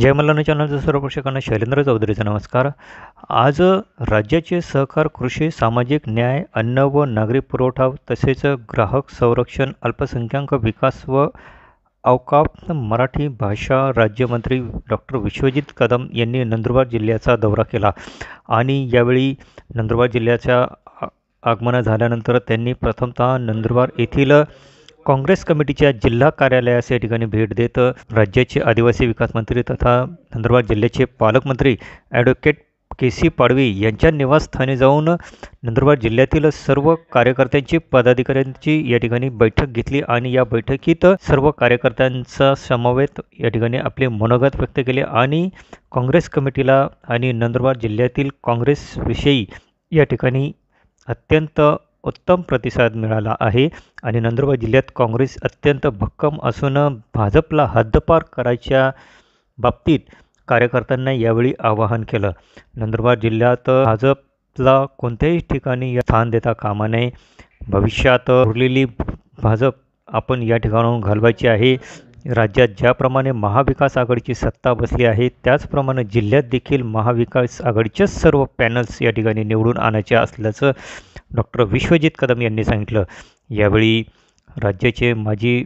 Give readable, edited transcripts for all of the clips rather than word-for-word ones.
जय मल्हार चॅनलच्या सर्व प्रेक्षकांना शैलेंद्र चौधरीचा नमस्कार। आज राज्याचे सहकार, कृषी, सामाजिक न्याय, अन्न व नागरी पुरवठा तसेच ग्राहक संरक्षण, अल्पसंख्याक विकास व औकाफ मराठी भाषा राज्यमंत्री डॉक्टर विश्वजित कदम यांनी नंदुरबार जिल्ह्याचा दौरा केला आणि यावेळी नंदुरबार जिल्ह्याच्या आगमन झाल्यानंतर त्यांनी प्रथमतः नंदुरबार येथील काँग्रेस कमिटीच्या जिल्हा कार्यालयास या ठिकाणी भेट देत राज्याचे आदिवासी विकास मंत्री तथा नंदुरबार जिल्ह्याचे पालकमंत्री ॲडव्होकेट के.सी. पाडवी यांच्या निवासस्थानी जाऊन नंदुरबार जिल्ह्यातील सर्व कार्यकर्त्यांची, पदाधिकाऱ्यांची या ठिकाणी बैठक घेतली आणि या बैठकीत सर्व कार्यकर्त्यांचा समवेत या ठिकाणी आपले मनोगत व्यक्त केले आणि काँग्रेस कमिटीला आणि नंदुरबार जिल्ह्यातील काँग्रेसविषयी या ठिकाणी अत्यंत उत्तम प्रतिसाद मिळाला आहे आणि नंदुरबार जिल्ह्यात काँग्रेस अत्यंत भक्कम असून भाजपला हद्दपार करायच्या बाबतीत कार्यकर्त्यांना यावेळी आवाहन केलं। नंदुरबार जिल्ह्यात भाजपला कोणत्याही ठिकाणी स्थान देता कामा नये। भविष्यात उरलेली भाजप आपण या ठिकाणाहून घालवायची आहे। राज्यात ज्याप्रमाणे महाविकास आघाडीची सत्ता बसली आहे त्याचप्रमाणे जिल्ह्यात देखील महाविकास आघाडीचेच सर्व पॅनल्स या ठिकाणी निवडून आणायचे असल्याचं डॉक्टर विश्वजित कदम यांनी सांगितलं। यावेळी राज्याचे माजी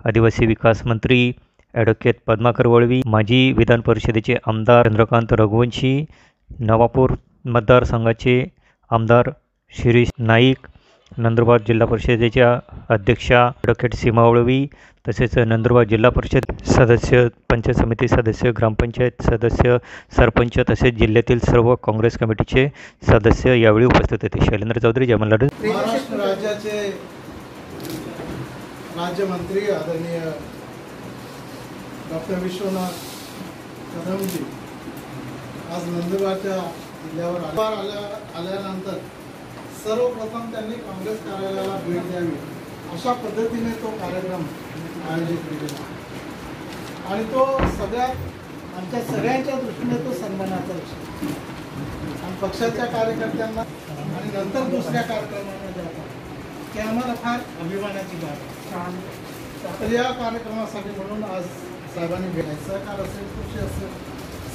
आदिवासी विकास मंत्री ॲडव्होकेट पद्माकर वळवी, माजी विधान परिषदेचे आमदार चंद्रकांत रघुवंशी, नवापूर मतदारसंघाचे आमदार शिरीष नाईक, नंदुरबार जिल्हा परिषदेच्या अध्यक्षा ॲडव्होकेट सीमा वळवी तसेच नंदुरबार जिल्हा परिषद सदस्य, पंचायत समिती सदस्य, ग्रामपंचायत सदस्य, सरपंच तसेच जिल्ह्यातील सर्व काँग्रेस कमिटीचे सदस्य यावेळी उपस्थित होते। शैलेंद्र चौधरी, जय मल्हार। महाराष्ट्र राज्याचे राज्यमंत्री आदरणीय डॉक्टर विश्वनाथ कदमजी आज नंदुरबारच्या जिल्ह्यावर आल्यानंतर सर्वप्रथम त्यांनी काँग्रेस कार्यालयाला भेट द्यावी अशा पद्धतीने तो कार्यक्रम आयोजित केलेला आणि तो आमच्या सगळ्यांच्या दृष्टीने तो सन्मानाचा विषय आणि पक्षाच्या कार्यकर्त्यांना आणि नंतर दुसऱ्या कार्यक्रमामध्ये जातात ते आम्हाला फार अभिमानाची बाब आहे। तर या कार्यक्रमासाठी म्हणून आज साहेबांनी भेटायचं, सहकार असेल, कृषी असेल,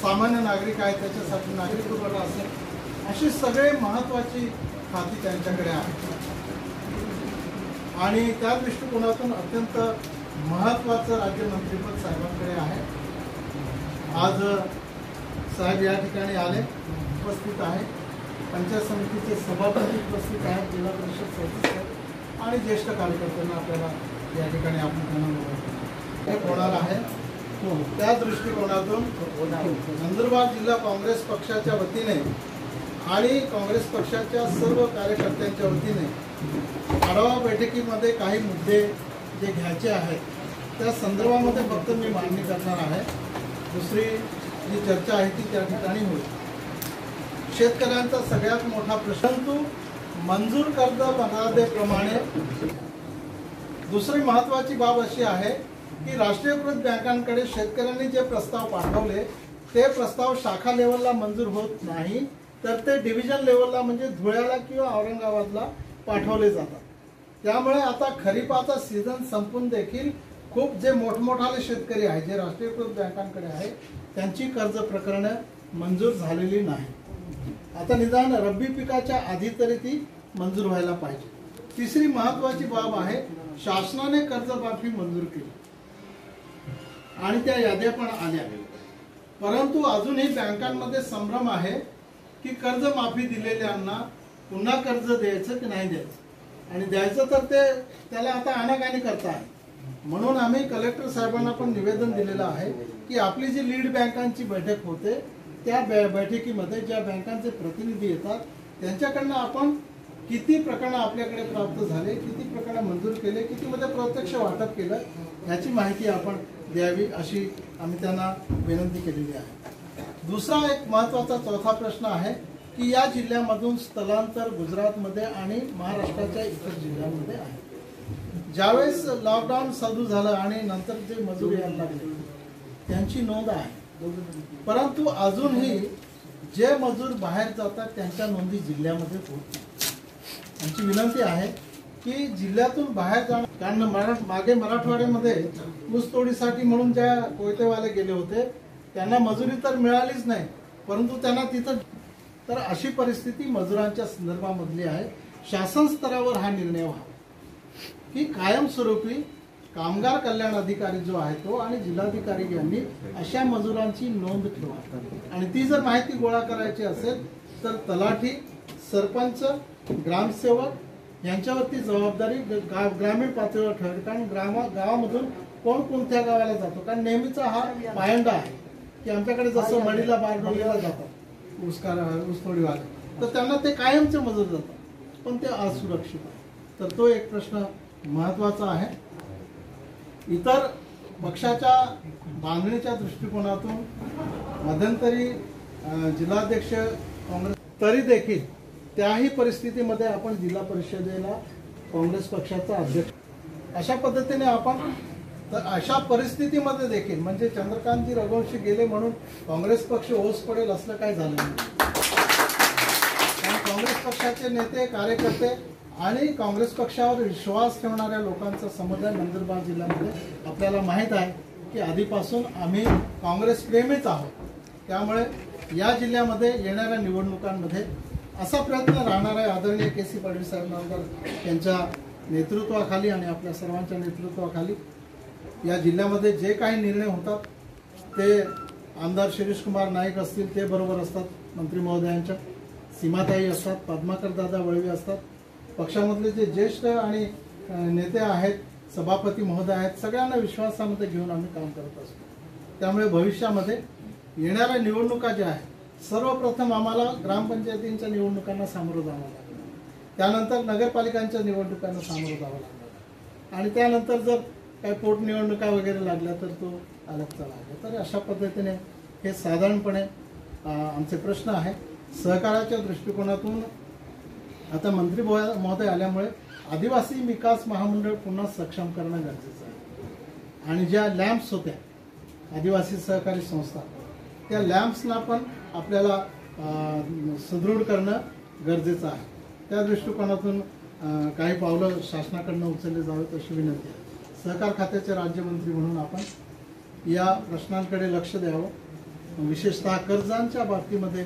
सामान्य नागरिक आहे त्याच्यासाठी नागरिक पुरवठा असेल, अशी सगळे महत्त्वाची खाती त्यांच्याकडे आहेत आणि त्या दृष्टिकोनातून अत्यंत महत्त्वाचं राज्यमंत्रीपद साहेबांकडे आहे। आज साहेब या ठिकाणी आले, उपस्थित आहे, पंचायत समितीचे सभापती उपस्थित आहेत, जिल्हा परिषद सदस्य आणि ज्येष्ठ कार्यकर्त्यांना आपल्याला या ठिकाणी आपण त्यांना होणार आहे। त्या दृष्टिकोनातून नंदुरबार जिल्हा काँग्रेस पक्षाच्या वतीने आणि काँग्रेस पक्षाच्या सर्व कार्यकर्त्यांच्या वतीने आढावा बैठकीमध्ये काही मुद्दे जे घ्यायचे आहेत त्या संदर्भामध्ये फक्त मी मांडणी करणार आहे। दुसरी जी चर्चा आहे ती त्या ठिकाणी होईल। शेतकऱ्यांचा सगळ्यात मोठा प्रश्न मंजूर कर्ज मर्यादेप्रमाणे दुसरी महत्त्वाची बाब अशी आहे की राष्ट्रीयकृत बँकांकडे शेतकऱ्यांनी जे प्रस्ताव पाठवले ते प्रस्ताव शाखा लेवलला मंजूर होत नाही तर ते डिव्हिजन लेवलला म्हणजे धुळ्याला किंवा औरंगाबादला पाठवले जातात। त्यामुळे आता खरीपाचा सीझन संपून देखील खूप जे मोठमोठाले शेतकरी आहेत जे राष्ट्रीयकृत बँकांकडे आहे त्यांची कर्ज प्रकरणे मंजूर झालेली नाही। आता निदान रब्बी पिकाच्या आधी तरी ती मंजूर व्हायला पाहिजे। तिसरी महत्त्वाची बाब आहे शासनाने कर्जमाफी मंजूर केली आणि त्या याद्या पण आल्या, परंतु अजूनही बँकांमध्ये संभ्रम आहे की कर्जमाफी दिलेल्यांना पुन्हा कर्ज द्यायचं की नाही द्यायचं आणि द्यायचं तर ते त्याला आता आनाकानी करता आहे। म्हणून आम्ही कलेक्टर साहेबांना पण निवेदन दिलेलं आहे की आपली जी लीड बँकांची बैठक होते त्या बैठकीमध्ये ज्या बँकांचे प्रतिनिधी येतात त्यांच्याकडनं आपण किती प्रकरणं आपल्याकडे प्राप्त झाले, किती प्रकरणं मंजूर केले, कितीमध्ये प्रत्यक्ष वाटप केलं याची माहिती आपण द्यावी अशी आम्ही त्यांना विनंती केलेली आहे। दुसरा एक महत्त्वाचा चौथा प्रश्न आहे की या जिल्ह्यामधून स्थलांतर गुजरातमध्ये आणि महाराष्ट्राच्या इतर जिल्ह्यांमध्ये आहे। ज्यावेळेस लॉकडाऊन चालू झालं आणि नंतर जे मजूर यायला लागले त्यांची नोंद आहे, परंतु अजूनही जे मजूर बाहेर जातात त्यांच्या नोंदी जिल्ह्यामध्ये होत नाही। आमची विनंती आहे की जिल्ह्यातून बाहेर जाणं, कारण मागे मराठवाड्यामध्ये ऊसतोडीसाठी म्हणून ज्या कोयतेवाले गेले होते त्यांना मजुरी तर मिळालीच नाही, परंतु त्यांना तिथं तर अशी परिस्थिती मजुरांच्या संदर्भामधली आहे. शासन स्तरावर हा निर्णय व्हावा की कायमस्वरूपी कामगार कल्याण अधिकारी जो आहे तो आणि जिल्हाधिकारी यांनी अशा मजुरांची नोंद ठेवा आणि ती जर माहिती गोळा करायची असेल तर तलाठी, सरपंच, ग्रामसेवक यांच्यावरती जबाबदारी ग्रामीण पातळीवर ठेवावी. कारण गावामधून कोण कोणत्या गावाला जातो, कारण नेहमीचा हा पायंडा आहे की आमच्याकडे जसं मडीला बारडोलीला जातात ऊसतोडीवाले, तर त्यांना ते कायमचे मजूर जातात, पण ते असुरक्षित आहे. तर तो एक प्रश्न महत्वाचा आहे. इतर पक्षाच्या बांधणीच्या दृष्टिकोनातून मध्यंतरी जिल्हाध्यक्ष काँग्रेस, तरी देखील त्याही परिस्थितीमध्ये आपण जिल्हा परिषदेला काँग्रेस पक्षाचा अध्यक्ष अशा पद्धतीने आपण, तर अशा परिस्थितीमध्ये देखील म्हणजे चंद्रकांतजी रघुवंशी गेले म्हणून काँग्रेस पक्ष ओस पडेल असलं काय झालं नाही. कारण काँग्रेस पक्षाचे नेते, कार्यकर्ते आणि काँग्रेस पक्षावर विश्वास ठेवणाऱ्या लोकांचा समुदाय नंदुरबार जिल्ह्यामध्ये आपल्याला माहीत आहे की आधीपासून आम्ही काँग्रेस प्रेमीच आहोत. त्यामुळे या जिल्ह्यामध्ये येणाऱ्या निवडणुकांमध्ये असा प्रयत्न राहणार आहे. आदरणीय के.सी. पाटील साहेब यांच्या नेतृत्वाखाली आणि आपल्या सर्वांच्या नेतृत्वाखाली या जिल्ह्यामध्ये जे काही निर्णय होतात ते आमदार शिरीष कुमार नाईक असतील ते बरोबर असतात, मंत्री महोदयांच्या सीमाताई असतात, पद्माकर दादा वळवी असतात, पक्षामधले जे ज्येष्ठ आणि नेते आहेत, सभापती महोदय आहेत, सगळ्यांना विश्वासामध्ये घेऊन आम्ही काम करत असतो. त्यामुळे भविष्यामध्ये येणाऱ्या निवडणुका ज्या आहेत, सर्वप्रथम आम्हाला ग्रामपंचायतींच्या निवडणुकांना सामोरं जावं लागणार, त्यानंतर नगरपालिकांच्या निवडणुकांना सामोरं जावं लागणार आणि त्यानंतर जर काही पोटनिवडणुका वगैरे लागल्या तर तो अलगचा लागला. तर अशा पद्धतीने हे साधारणपणे आमचे प्रश्न आहे. सहकाराच्या दृष्टिकोनातून आता मंत्री महोदय आल्यामुळे आदिवासी विकास महामंडळ पुन्हा सक्षम करणं गरजेचं आहे आणि ज्या लॅम्प्स होत्या आदिवासी सहकारी संस्था, त्या लॅम्प्सना पण आपल्याला सुदृढ करणं गरजेचं आहे. त्या दृष्टिकोनातून काही पावलं शासनाकडनं उचलले जावेत अशी विनंती आहे. सहकार खात्याचे राज्यमंत्री म्हणून आपण या प्रश्नांकडे लक्ष द्यावं, विशेषतः कर्जांच्या बाबतीमध्ये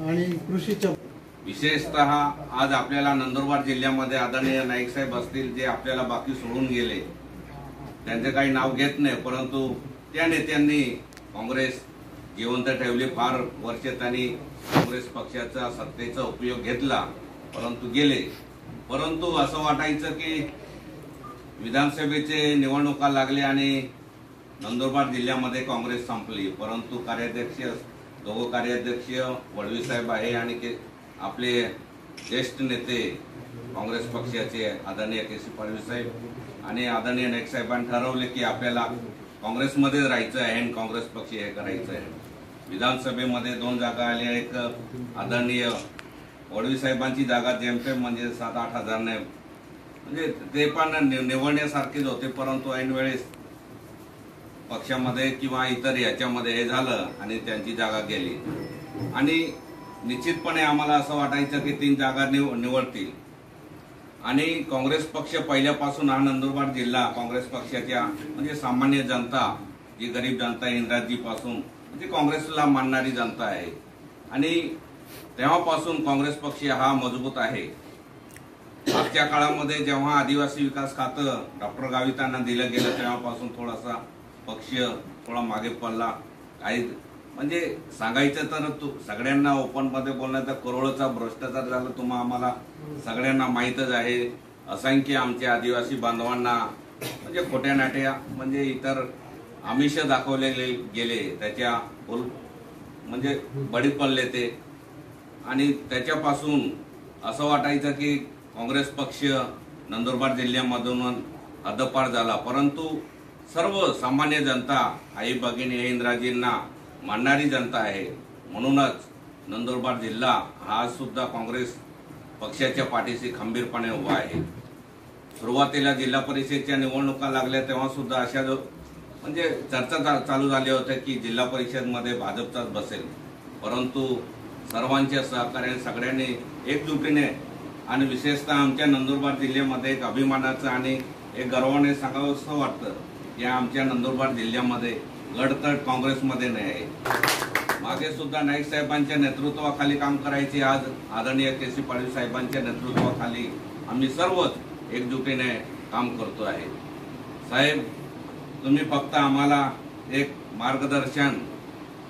आणि कृषीच्या. विशेषतः आज आपल्याला नंदुरबार जिल्ह्यामध्ये आदरणीय नाईक साहेब असतील, जे आपल्याला बाकी सोडून गेले, त्यांचे काही नाव घेत नाही, परंतु त्या नेत्यांनी काँग्रेस जिवंत ठेवली. फार वर्ष त्यांनी काँग्रेस पक्षाचा सत्तेचा उपयोग घेतला, परंतु गेले. परंतु असं वाटायचं की विधानसभेचे निवडणुका लागले आणि नंदुरबार जिल्ह्यामध्ये काँग्रेस संपली. परंतु दोघं कार्याध्यक्ष वळवी साहेब आहे आणि आपले ज्येष्ठ नेते काँग्रेस पक्षाचे आदरणीय के.सी. पाटील साहेब आणि आदरणीय नाईक साहेबांनी ठरवले की आपल्याला काँग्रेसमध्येच राहायचं आहे आणि काँग्रेस पक्ष हे करायचं आहे. विधानसभेमध्ये 2 जागा आल्या. एक आदरणीय वळवी साहेबांची जागा जेमतेम म्हणजे 7-8 हजारने, म्हणजे ते पण निवडण्यासारखेच होते, परंतु ऐन वेळेस पक्षामध्ये किंवा इतर याच्यामध्ये हे झालं आणि त्यांची जागा गेली. आणि निश्चितपणे आम्हाला असं वाटायचं की 3 जागा निवडतील आणि काँग्रेस पक्ष पहिल्यापासून हा नंदुरबार जिल्हा काँग्रेस पक्षाच्या म्हणजे सामान्य जनता, जी गरीब जनता इंदिराजीपासून म्हणजे काँग्रेसला मानणारी जनता आहे आणि तेव्हापासून काँग्रेस पक्ष हा मजबूत आहे. मागच्या काळामध्ये जेव्हा आदिवासी विकास खातं डॉक्टर गावितांना दिलं गेलं तेव्हापासून थोडासा पक्ष थोडा मागे पडला. काही म्हणजे सांगायचं तर सगळ्यांना ओपन मध्ये बोलणं तर करोडोचा भ्रष्टाचार झाला, आम्हाला सगळ्यांना माहीतच आहे. असंख्य आमच्या आदिवासी बांधवांना म्हणजे खोट्या नाट्या म्हणजे इतर आमिष दाखवले गेले, त्याच्या म्हणजे बळी पडले ते. आणि त्याच्यापासून असं वाटायचं की काँग्रेस पक्ष नंदुरबार जिल्ह्यामधून हद्दपार झाला, परंतु सर्व सामान्य जनता, आई भगिनी इंदिराजींना मानणारी जनता आहे. म्हणूनच नंदुरबार जिल्हा हा सुद्धा काँग्रेस पक्षाच्या पाठीशी खंबीरपणे उभा आहे. सुरुवातीला जिल्हा परिषदेच्या निवडणुका लागल्या तेव्हा सुद्धा अशा म्हणजे चर्चा चालू झाल्या होत्या की जिल्हा परिषदमध्ये भाजपचाच बसेल, परंतु सर्वांच्या सहकार्याने सगळ्यांनी एकजुटीने आणि विशेषतः आमच्या नंदुरबार जिल्ह्यामध्ये एक अभिमानाचं आणि एक गर्वाने सांगावं असं वाटतं की आमच्या नंदुरबार जिल्ह्यामध्ये गडतट काँग्रेसमध्ये नाही आहे. मागे सुद्धा नाईक साहेबांच्या नेतृत्वाखाली काम करायचे. आज आदरणीय के.सी. पाडवी साहेबांच्या नेतृत्वाखाली आम्ही सर्वच एकजुटीने काम करतो आहे. साहेब, तुम्ही फक्त आम्हाला एक मार्गदर्शन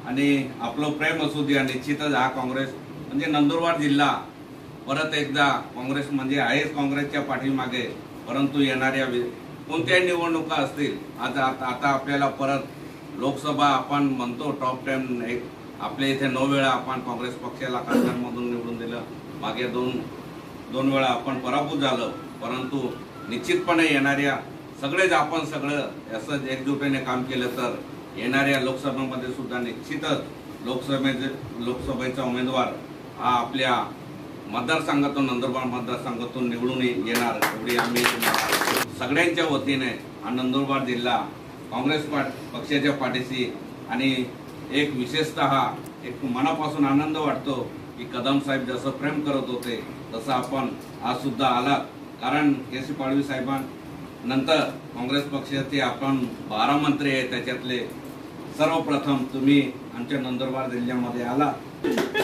आणि आपलं प्रेम असू द्या. निश्चितच हा काँग्रेस म्हणजे नंदुरबार जिल्हा परत एकदा काँग्रेस म्हणजे आहेच काँग्रेसच्या पाठीमागे. परंतु येणाऱ्या कोणत्याही निवडणुका असतील, आता आपल्याला परत लोकसभा आपण म्हणतो टॉप 10 आपल्या इथे 9 वेळा आपण काँग्रेस पक्षाला खासदारमधून निवडून दिलं. मागे दोन वेळा आपण पराभूत झालो. परंतु निश्चितपणे येणाऱ्या आपण सगळं असं एकजुटीने काम केलं तर येणाऱ्या लोकसभेमध्ये सुद्धा निश्चितच लोकसभेचा उमेदवार हा आपल्या मतदारसंघातून नंदुरबार मतदारसंघातून निवडून येणार एवढी आम्ही सगळ्यांच्या वतीने हा नंदुरबार जिल्हा काँग्रेस पक्षाच्या पाठीशी आणि एक विशेषतः एक मनापासून आनंद वाटतो की कदम साहेब जसं प्रेम करत होते तसं आपण आज सुद्धा आलात. कारण के.सी. पाडवी साहेबांनंतर काँग्रेस पक्षाचे आपण 12 मंत्री आहेत. त्याच्यातले सर्वप्रथम तुम्ही आमच्या नंदुरबार जिल्ह्यामध्ये आला.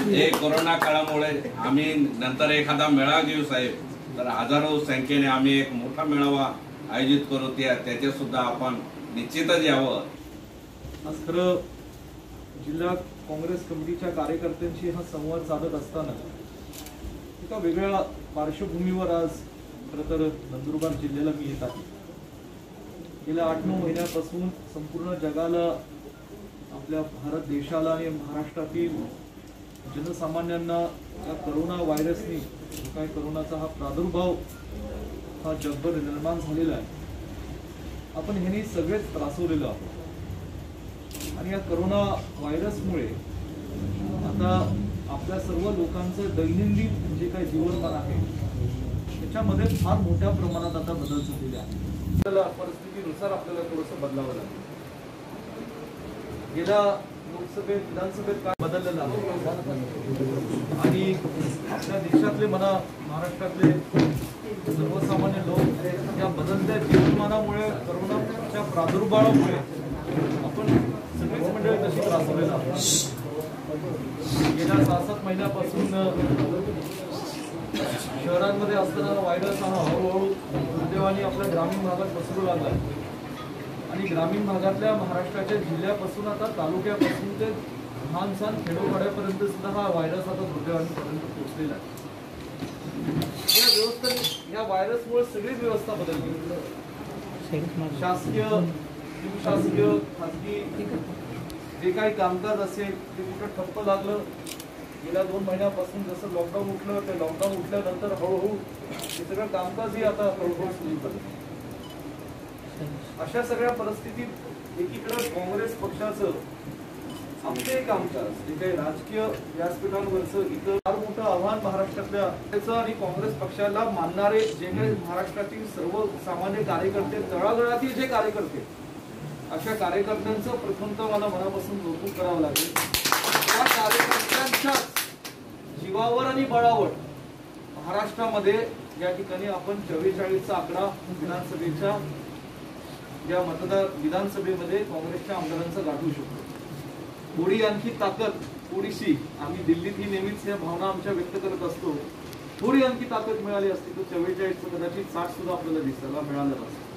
हे कोरोना काळामुळे आम्ही नंतर एखादा मेळावा घेऊ साहेब, तर हजारो संख्येने आम्ही एक मोठा मेळावा आयोजित करू. त्याचे सुद्धा आपण निश्चितच यावं. आज खरं जिल्हा काँग्रेस कमिटीच्या कार्यकर्त्यांशी हा संवाद साधत असताना एका वेगळ्या पार्श्वभूमीवर आज खरं तर नंदुरबार जिल्ह्याला मी येत आहे. गेल्या 8-9 महिन्यापासून संपूर्ण जगाला, आपल्या भारत देशाला आणि महाराष्ट्रातील जनसामान्यांना या करोना व्हायरसनी काय करोनाचा हा प्रादुर्भाव हा जगभर निर्माण झालेला आहे. आपण ह्यांनी सगळेच त्रासवलेलो आहोत आणि या करोना व्हायरसमुळे आता आपल्या सर्व लोकांचं दैनंदिन जे काही जीवनमान आहे त्याच्यामध्ये फार मोठ्या प्रमाणात आता बदल झालेले आहे. परिस्थितीनुसार आपल्याला थोडंसं बदलावं लागेल. गेल्या लोकसभेत विधानसभेत काय बदललेलं आहे आणि आपल्या देशातले म्हणा महाराष्ट्रातले सर्वसामान्य लोक या बदलत्या जीवनमानामुळे करोनाच्या प्रादुर्भावामुळे आपण सगळेच मंडळी तशी त्रासवलेला आहोत. गेल्या 6-7 महिन्यापासून शहरांमध्ये असताना व्हायरस हा हळूहळू दुर्दैवाने आपल्या ग्रामीण भागात पसरू लागला आणि ग्रामीण भागातल्या महाराष्ट्राच्या जिल्ह्यापासून आता तालुक्यापासून ते लहान खेडोपाड्यापर्यंत सुद्धा हा व्हायरस आता दुर्दैवानेपर्यंत पोहोचलेला आहे. या व्हायरसमुळे सगळीच व्यवस्था बदलली. शासकीय, शासकीय, खासगी जे काही कामकाज असेल ते कुठं ठप्प लागलं. गेल्या 2 महिन्यापासून जसं लॉकडाऊन उठलं ते लॉकडाऊन उठल्यानंतर हळूहळू हे सगळं कामकाजही आता हळूहळू सुरू झालं. अशा सगळ्या परिस्थितीत एकीकडे काँग्रेस पक्षाचं आपले कामकाज जे काही राजकीय व्यासपीठांवरचं इथं फार मोठं आव्हान महाराष्ट्रातल्या आणि काँग्रेस पक्षाला मानणारे जे काही महाराष्ट्रातील सर्व सामान्य कार्यकर्ते, तळागाळातील जे कार्यकर्ते, अशा कार्यकर्त्यांचं प्रथमतः मला मनापासून कौतुक करावं लागेल. त्या कार्यकर्त्यांच्या जीवावर आणि बळावर महाराष्ट्रामध्ये या ठिकाणी आपण 44चा आकडा विधानसभेच्या या विधानसभेमध्ये काँग्रेसच्या आमदारांचा गाठू शकतो. थोडी आणखी ताकद, थोडीशी, आम्ही दिल्लीत ही नेहमीच या भावना आमच्या व्यक्त करत असतो, थोडी आणखी ताकद मिळाली असती तर 44चं कदाचित 60 सुद्धा आपल्याला दिसायला मिळालं नसतं.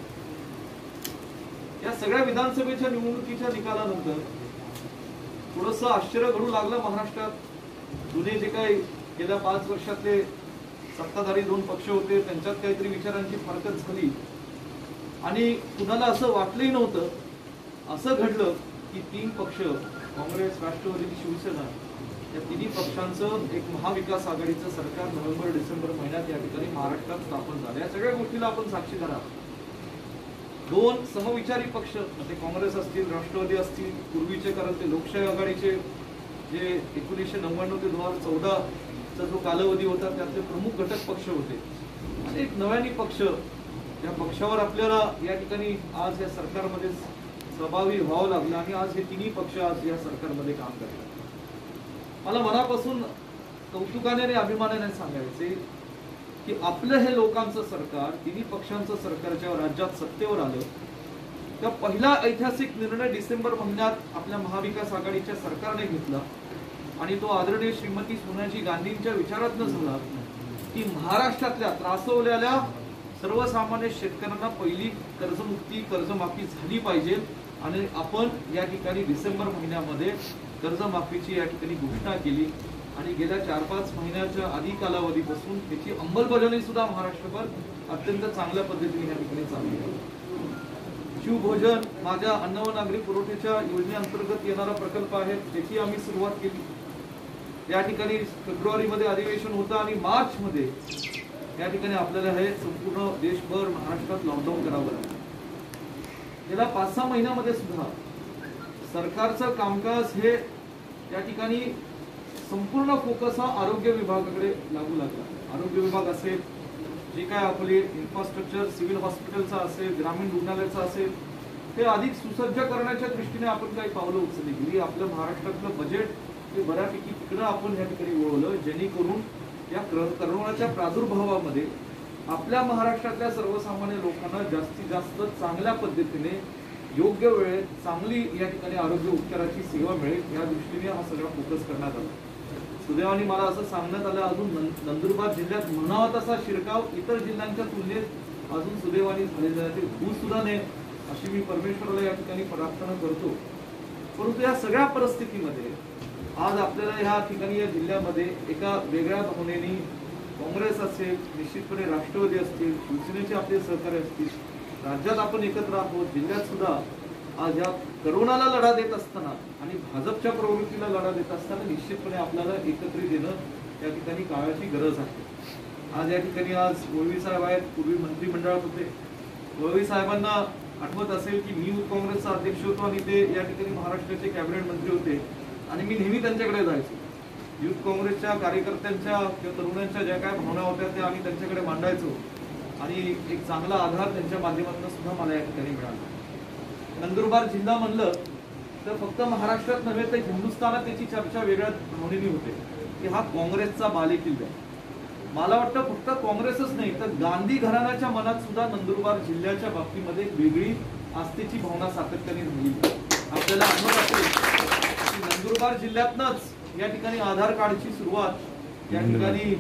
या सगळ्या विधानसभेच्या निवडणुकीच्या निकालानंतर थोडंसं आश्चर्य घडू लागलं महाराष्ट्रात. जुने जे काही गेल्या 5 वर्षातले सत्ताधारी 2 पक्ष होते त्यांच्यात काहीतरी विचारांची फरकत झाली आणि कुणाला असं वाटलंही नव्हतं. असं घडलं की 3 पक्ष, काँग्रेस, राष्ट्रवादी, शिवसेना, या तिन्ही पक्षांचं एक महाविकास आघाडीचं सरकार नोव्हेंबर-डिसेंबर महिन्यात या ठिकाणी महाराष्ट्रात स्थापन झालं. या सगळ्या गोष्टीला आपण साक्षीदार आहोत. 2 समविचारी पक्ष, ते काँग्रेस असतील, राष्ट्रवादी असतील, पूर्वीचे कारण ते लोकशाही आघाडीचे जे 1999 ते 2014चा जो कालावधी होता त्यातले प्रमुख घटक पक्ष होते आणि एक नव्याने पक्ष, या पक्षावर आपल्याला या ठिकाणी आज या सरकारमध्ये सहभागी व्हावं लागलं आणि आज हे तिन्ही पक्ष आज या सरकारमध्ये काम करतात. मला मनापासून कौतुकाने आणि अभिमानाने सांगायचे की आपलं हे लोकांचं सरकार, तिन्ही पक्षांचं सरकारच्या राज्यात सत्तेवर आलं तर पहिला ऐतिहासिक निर्णय डिसेंबर महिन्यात आपल्या महाविकास आघाडीच्या सरकारने घेतला आणि तो आदरणीय श्रीमती सोनियाजी गांधींच्या विचारातनं झाला की महाराष्ट्रातल्या त्रासवलेल्या सर्वसामान्य शेतकऱ्यांना पहिली कर्जमुक्ती कर्जमाफी झाली पाहिजे आणि आपण या ठिकाणी डिसेंबर महिन्यामध्ये कर्जमाफीची या ठिकाणी घोषणा केली आणि गेल्या 4-5 महिन्याच्या आधी कालावधीपासून त्याची अंमलबजावणी सुद्धा महाराष्ट्रभर अत्यंत चांगल्या पद्धतीने या ठिकाणी चालली आहे। शिवभोजन माझ्या अन्न व नागरी पुरवठ्याच्या योजनेअंतर्गत येणारा प्रकल्प आहे, त्याची आम्ही सुरुवात केली। या ठिकाणी फेब्रुवारीमध्ये अधिवेशन होतं आणि मार्चमध्ये या ठिकाणी आपल्याला हे संपूर्ण देशभर महाराष्ट्रात लॉकडाऊन करावं लागलं। गेल्या 5-6 महिन्यामध्ये सुद्धा सरकारचं कामकाज हे या ठिकाणी संपूर्ण फोकस हा आरोग्य विभागाकडे लागू लागला। आरोग्य विभाग असेल, जे काय आपले इन्फ्रास्ट्रक्चर सिव्हिल हॉस्पिटलचा असेल, ग्रामीण रुग्णालयाचा असेल, ते अधिक सुसज्ज करण्याच्या दृष्टीने आपण काही पावलं उचलली गेली। आपलं महाराष्ट्रातलं बजेट हे बऱ्यापैकी तिकडं आपण या ठिकाणी वळवलं, जेणेकरून या करोनाच्या प्रादुर्भावामध्ये आपल्या महाराष्ट्रातल्या सर्वसामान्य लोकांना जास्तीत जास्त चांगल्या पद्धतीने योग्य वेळेत चांगली या ठिकाणी आरोग्य उपचाराची सेवा मिळेल या दृष्टीने हा सगळा फोकस करण्यात आला। सुदैवाने मला असं सांगण्यात आलं, अजून नंदुरबार जिल्ह्यात म्हणावा तसा शिरकाव इतर जिल्ह्यांच्या तुलनेत अजून सुदैवाने झालेला आहे, होऊ सुद्धा नये अशी मी परमेश्वराला या ठिकाणी प्रार्थना करतो। परंतु या सगळ्या परिस्थितीमध्ये आज आपल्याला ह्या ठिकाणी या जिल्ह्यामध्ये एका वेगळ्या भावनेने काँग्रेस असेल, निश्चितपणे राष्ट्रवादी असतील, शिवसेनेचे आपले सहकारी असतील, राज्यात आपण एकत्र आहोत, जिल्ह्यात सुद्धा आज या करोनाला लढा देत असताना आणि भाजपच्या प्रवृत्तीला लढा देत असताना निश्चितपणे आपल्याला एकत्रित येणं या ठिकाणी काळाची गरज आहे। आज या ठिकाणी आज वळवी साहेब आहेत, पूर्वी मंत्रिमंडळात होते। वळवी साहेबांना आठवत असेल की मी युथ काँग्रेसचा अध्यक्ष होतो आणि ते या ठिकाणी महाराष्ट्राचे कॅबिनेट मंत्री होते आणि मी नेहमी त्यांच्याकडे जायचो। युथ काँग्रेसच्या कार्यकर्त्यांच्या किंवा तरुणांच्या ज्या काय भावना होत्या त्या आम्ही त्यांच्याकडे मांडायचो आणि एक चांगला आधार त्यांच्या माध्यमातून सुद्धा मला या ठिकाणी मिळाला। नंदुरबार जिल्हा म्हणलं तर फक्त महाराष्ट्रात नव्हे तर हिंदुस्थानात त्याची चर्चा वेगळ्या भावनेने होते की हा काँग्रेसचा बालेकिल्ला आहे। मला वाटतं फक्त काँग्रेसच नाही तर गांधी घराण्याच्या मनात सुद्धा नंदुरबार जिल्ह्याच्या बाबतीमध्ये वेगळी आस्थेची भावना सातत्याने राहिली। आपल्याला आठवत असेल की नंदुरबार जिल्ह्यातनंच या ठिकाणी आधार कार्डची सुरुवात या ठिकाणी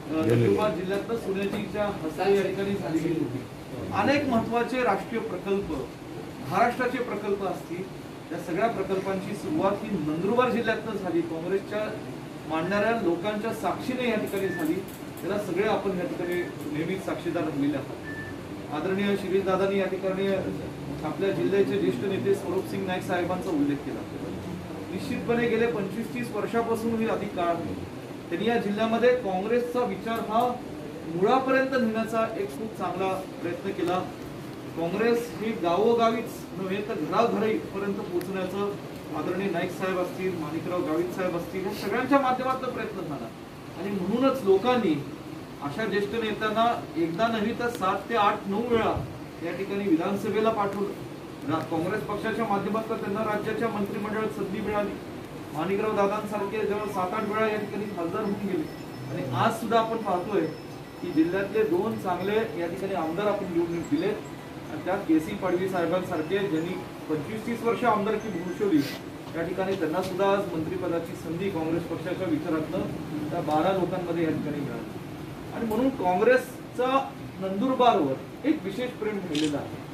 नंदुरबार जिल्ह्यातनं सोनियाजीच्या हस्ते या ठिकाणी झाली गेली होती। अनेक महत्वाचे राष्ट्रीय प्रकल्प महाराष्ट्राचे प्रकल्प असतील, त्या सगळ्या प्रकल्पांची सुरुवात ही नंदुरबार जिल्ह्यातनं झाली, काँग्रेसच्या मांडणाऱ्या लोकांच्या साक्षीने या ठिकाणी झाली। त्याला सगळे आपण या ठिकाणी नेहमीच साक्षीदार राहिलेले आहोत। आदरणीय शिरीष दादांनी या ठिकाणी आपल्या जिल्ह्याचे ज्येष्ठ नेते स्वरूपसिंग नाईक साहेबांचा उल्लेख केला। निश्चितपणे गेले 25-30 वर्षापासून अधिक काळ त्यांनी या जिल्ह्यामध्ये काँग्रेसचा विचार हा मुळापर्यंत नेण्याचा एक खूप चांगला प्रयत्न केला। काँग्रेस ही गावोगावीच नव्हे तर घराघरापर्यंत पोहोचण्याचं आदरणीय नाईक साहेब असतील, माणिकराव गावित साहेब असतील, या सगळ्यांच्या माध्यमातून प्रयत्न झाला आणि म्हणूनच लोकांनी अशा ज्येष्ठ नेत्यांना एकदा नव्हे तर 7 ते 8-9 वेळा या ठिकाणी विधानसभेला पाठवलं। काँग्रेस पक्षाच्या माध्यमातून त्यांना राज्याच्या मंत्रिमंडळात संधी मिळाली। माणिकराव दादांसारखे जवळ 7-8 वेळा या ठिकाणी खासदार होऊन गेले आणि आज सुद्धा आपण पाहतोय की जिल्ह्यातले 2 चांगले या ठिकाणी आमदार आपण निवडून दिले आणि त्यात केसी पाडवी साहेबांसारखे ज्यांनी 25-30 वर्ष आमदारकी भूषवली त्या ठिकाणी त्यांना सुद्धा आज मंत्रिपदाची संधी काँग्रेस पक्षाच्या विचारातनं त्या 12 लोकांमध्ये या ठिकाणी मिळाली आणि म्हणून काँग्रेसचा नंदुरबारवर एक विशेष प्रेम राहिलेला आहे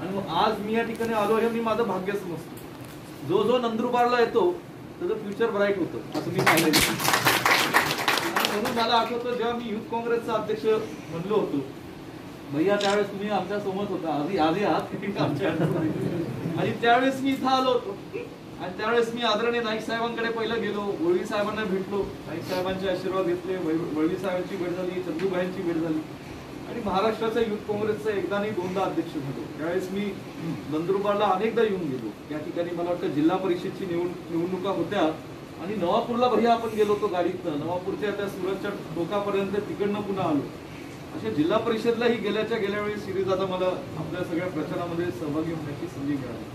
आणि आज मी या ठिकाणी आलो हे मी माझं भाग्य समजतो। जो जो नंदुरबारला येतो त्याचं फ्युचर ब्राईट होतं असं मी पाहिलं। म्हणून मला आठवतं जेव्हा मी युथ काँग्रेसचा अध्यक्ष बनलो होतो भैया त्यावेळेस तुम्ही आमच्या सोबत होता, आधी आहात आमच्या आणि त्यावेळेस मी इथं आलो होतो आणि त्यावेळेस मी आदरणीय नाईक साहेबांकडे पहिलं गेलो, वळवी साहेबांना भेटलो, नाईक साहेबांचे आशीर्वाद घेतले, वळवी साहेबांची भेट झाली, चंदूबाईंची भेट झाली आणि महाराष्ट्राच्या युथ काँग्रेसचा एकदा नाही 2दा अध्यक्ष झालो। त्यावेळेस मी नंदुरबारला अनेकदा येऊन गेलो। या ठिकाणी मला वाटतं जिल्हा परिषदची निवडणुका होत्या आणि नवापूरला भैया आपण गेलो होतो गाडीतनं, नवापूरच्या त्या सुरतच्या टोकापर्यंत तिकडनं पुन्हा आलो। अशा जिल्हा परिषदलाही गेल्या वेळी शिरीष दादा मला आपल्या सगळ्या प्रचारामध्ये सहभागी होण्याची संधी मिळाली।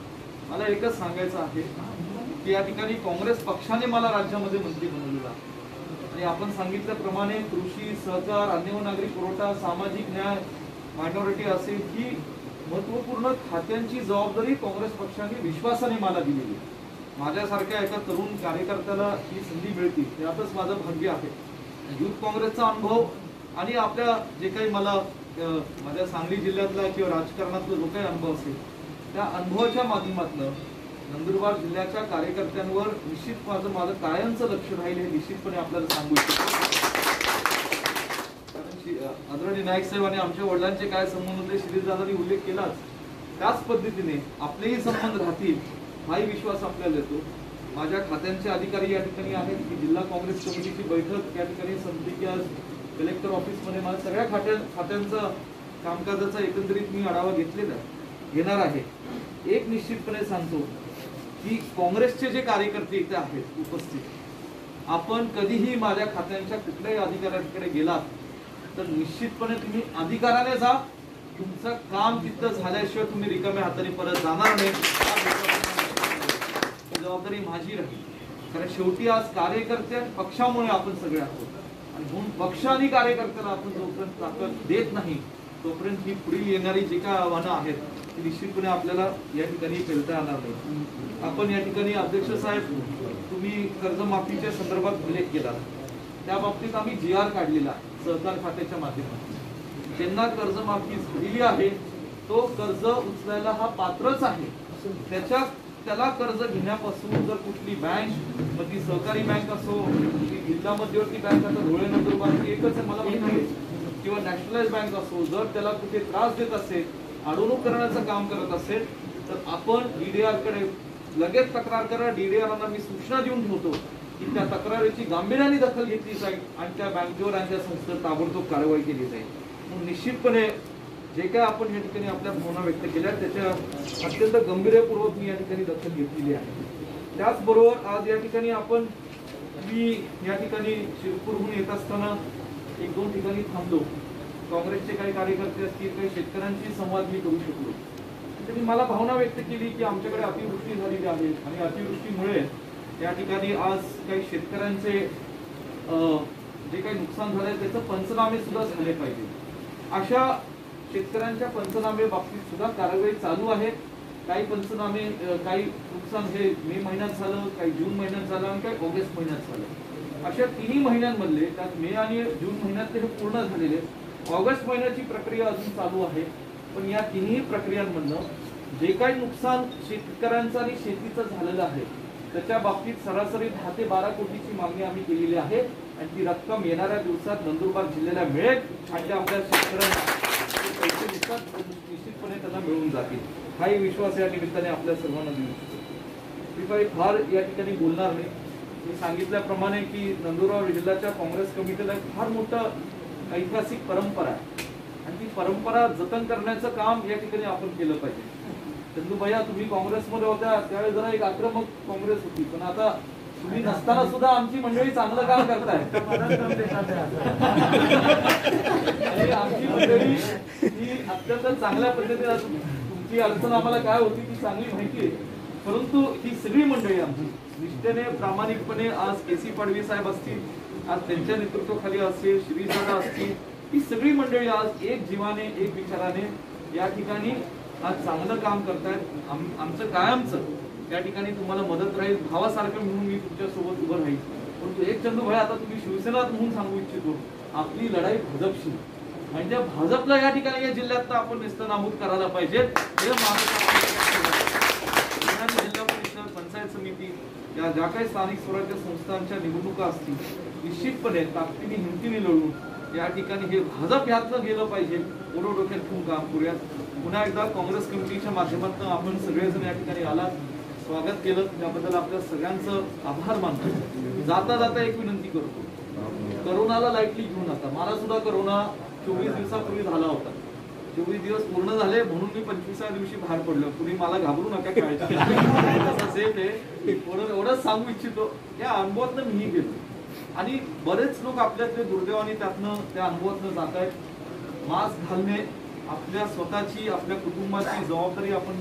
मला एकच सांगायचं आहे की या ठिकाणी काँग्रेस पक्षाने मला राज्यामध्ये मंत्री बनवलेला आणि आपण सांगितल्याप्रमाणे कृषी, सहकार, अन्न व नागरी पुरवठा, सामाजिक न्याय, मायनॉरिटी असेल ही महत्वपूर्ण खात्यांची जबाबदारी काँग्रेस पक्षाने विश्वासाने मला दिलेली आहे. माझ्यासारख्या एका तरुण कार्यकर्त्याला ही संधी मिळते यातच माझं भाग्य आहे. युथ काँग्रेसचा अनुभव आणि आपल्या जे काही मला माझ्या सांगली जिल्ह्यातला किंवा राजकारणातला जो काही अनुभव असेल त्या अनुभवाच्या माध्यमातून नंदुरबार जिल्ह्याच्या कार्यकर्त्यांवर निश्चित माझं कायमचं लक्ष राहील हे निश्चितपणे आपल्याला सांगू इच्छितो. आदरणीय नाईक साहेबांनी आमच्या वडिलांचे काय संबंध होते श्रीदादांनी उल्लेख केलाच. त्याच पद्धतीने आपलेही संबंध राहतील हाही विश्वास आपल्याला येतो. माझ्या खात्यांचे अधिकारी या ठिकाणी आहेत की जिल्हा काँग्रेस कमिटीची बैठक या ठिकाणी संपली की आज कलेक्टर ऑफिसमध्ये मला सगळ्या खात्यांचा कामकाजाचा एकंदरीत मी आढावा घेणार आहे. एक निश्चितपणे सांगतो की काँग्रेसचे जे कार्यकर्ते इथे आहेत उपस्थित, आपण कधीही माझ्या खात्यांच्या कुठल्याही अधिकाऱ्यांकडे गेलात तर निश्चितपणे तुम्ही अधिकाराने जा. तुमचं काम तिथं झाल्याशिवाय तुम्ही रिकाम्या हाताने परत जाणार नाही. जबाबदारी माझी राहील. कारण शेवटी आज कार्यकर्ते पक्षामुळे आपण सगळे आहोत आणि म्हणून पक्ष आणि कार्यकर्त्याला आपण जोपर्यंत ताकद देत नाही तोपर्यंत ही पुढील येणारी जी काय आव्हानं आहेत ती निश्चितपणे आपल्याला या ठिकाणी पेलता येणार नाही. आपण या ठिकाणी अध्यक्ष साहेब तुम्ही कर्जमाफीच्या संदर्भात उल्लेख केला. त्या बाबतीत आम्ही GR काढलेला सहकार खात्याच्या माध्यमातून. ज्यांना कर्जमाफी झालेली आहे तो कर्ज उचलायला हा पात्रच आहे. त्याला कर्ज घेण्यापासून जर कुठली बँक, मग ती सहकारी बँक असो, ती जिल्हा मध्यवर्ती बँक आता धुळे नंदुरबार एकच आहे मला माहिती आहे, किंवा नॅशनलाइज बँक असो, जर त्याला कुठे त्रास देत असेल, अडवणूक करण्याचं काम करत असेल तर आपण DDR कडे लगेच तक्रार करा. DDRना मी सूचना देऊन ठेवतो की त्या तक्रारीची गांभीर्याने दखल घेतली जाईल आणि त्या बँकेवर आणि त्या संस्थेवर ताबडतोब कारवाई केली जाईल. म्हणून निश्चितपणे जे काय आपण या ठिकाणी आपल्या भावना व्यक्त केल्या त्याच्या अत्यंत गंभीरपूर्वक मी या ठिकाणी दखल घेतलेली आहे. त्याचबरोबर आज या ठिकाणी मी या ठिकाणी शिरपूरहून येत असताना 1-2 ठिकाणी थांबलो. काँग्रेसचे काही कार्यकर्ते असतील, काही शेतकऱ्यांशी संवाद मी करू शकलो. त्यांनी मला भावना व्यक्त केली की आमच्याकडे अतिवृष्टी झालेली आहे आणि अतिवृष्टीमुळे या ठिकाणी आज काही शेतकऱ्यांचे जे काही नुकसान झालंय त्याचं पंचनामे सुद्धा झाले पाहिजे. अशा शेतकऱ्यांच्या पंचनामे बाबतीत सुद्धा कारवाई चालू आहे. काही पंचनामे, काही नुकसान हे मे महिन्यात झालं, काही जून महिन्यात झालं आणि काही ऑगस्ट महिन्यात झालं. अशा 3 महिन्यांमधले त्यात मे आणि जून महिन्यात हे पूर्ण झालेले. ऑगस्ट महिन्याची प्रक्रिया अजून चालू आहे. पण या 3ही प्रक्रियांमधनं जे काही नुकसान शेतकऱ्यांचं आणि शेतीचं झालेलं आहे त्याच्या बाबतीत सरासरी 10 ते 12 कोटीची मागणी आम्ही केलेली आहे आणि ती रक्कम येणाऱ्या दिवसात नंदुरबार जिल्ह्याला मिळेल आणि आपल्या शेतकऱ्यांना पैसे देतात निश्चितपणे त्यांना मिळून जातील. हाही विश्वास या निमित्ताने आपल्या सर्वांना देऊ शकतो. मी काही फार या ठिकाणी बोलणार नाही. मी सांगितल्याप्रमाणे की नंदुरबार जिल्ह्याच्या काँग्रेस कमिटीला एक फार मोठं ऐतिहासिक परंपरा आहे आणि ती परंपरा जतन करण्याचं काम या ठिकाणी आपण केलं पाहिजे. चंदू भैया तुम्ही काँग्रेसमध्ये होत्या त्यावेळी जरा एक आक्रमक काँग्रेस होती, पण आता तुम्ही नसताना सुद्धा आमची मंडळी चांगलं काम करताय. आमची मंडळी ही अत्यंत चांगल्या पद्धतीने, तुमची अडचण आम्हाला काय होती ती चांगली माहिती आहे, परंतु ही सगळी मंडळी आमची निष्ठेने प्रामाणिकपणे आज KC पाडवी साहेब असतील, आज त्यांच्या नेतृत्वाखाली असेल, श्रीदादा असतील, ही सगळी मंडळी आज एक जीवाने एक विचाराने या ठिकाणी आज चांगलं काम करतायत. आमचं कायमचं या ठिकाणी तुम्हाला मदत राहील. भावासारखं म्हणून मी तुमच्या सोबत उभं राहील. परंतु एक चंदू भाई आता तुम्ही शिवसेनात म्हणून सांगू इच्छितो आपली लढाई भाजपशी, म्हणजे भाजपला या ठिकाणी या जिल्ह्यात आपण नेस्तनाबूत करायला पाहिजे. हे जिल्हा परिषद, पंचायत समिती या ज्या काही स्थानिक स्वराज्य संस्थांच्या निवडणुका असतील निश्चितपणे ताकदीने हिमतीने लढून या ठिकाणी हे भाजप यातनं गेलं पाहिजे. एवढं डोक्यात ठेवून काम करूया. पुन्हा एकदा काँग्रेस कमिटीच्या माध्यमातून आपण सगळेजण या ठिकाणी आलात, स्वागत केलं त्याबद्दल आपल्या सगळ्यांचं आभार मानतो. जाता जाता एक विनंती करतो, करोनाला लाईटली घेऊ नका. मला सुद्धा करोना 24 दिवसापूर्वी झाला होता. 24 दिवस पूर्ण झाले म्हणून मी 25व्या दिवशी बाहेर पडलो. कुणी मला घाबरू नका, काळजी तसं सेफ आहे. एवढंच सांगू इच्छितो. या अनुभवातनं मीही गेलो आणि बरेच लोक आपल्यातले दुर्दैवाने त्यातनं त्या अनुभवातनं जात आहेत. मास्क घालणे, आपल्या स्वतःची आपल्या कुटुंबाची जबाबदारी आपण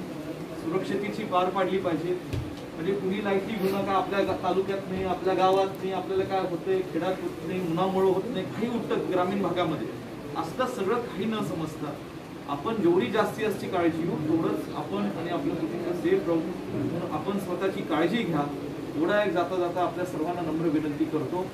सुरक्षितेची पार पाडली पाहिजे. म्हणजे कुणी लाईटली घेऊ नका. आपल्या तालुक्यात नाही, आपल्या गावात नाही, आपल्याला काय होतंय, खेड्यात होत नाही, उन्हामुळे होत नाही, काही उठतं ग्रामीण भागामध्ये असतं सगळं काही न समजता आपण जेवढी जास्ती काळजी घेऊ तेवढंच आपण आणि आपलं कुटुंब सेफ राहू. म्हणून आपण स्वतःची काळजी घ्या. एवढा एक जाता जाता आपल्या सर्वांना नम्र विनंती करतो.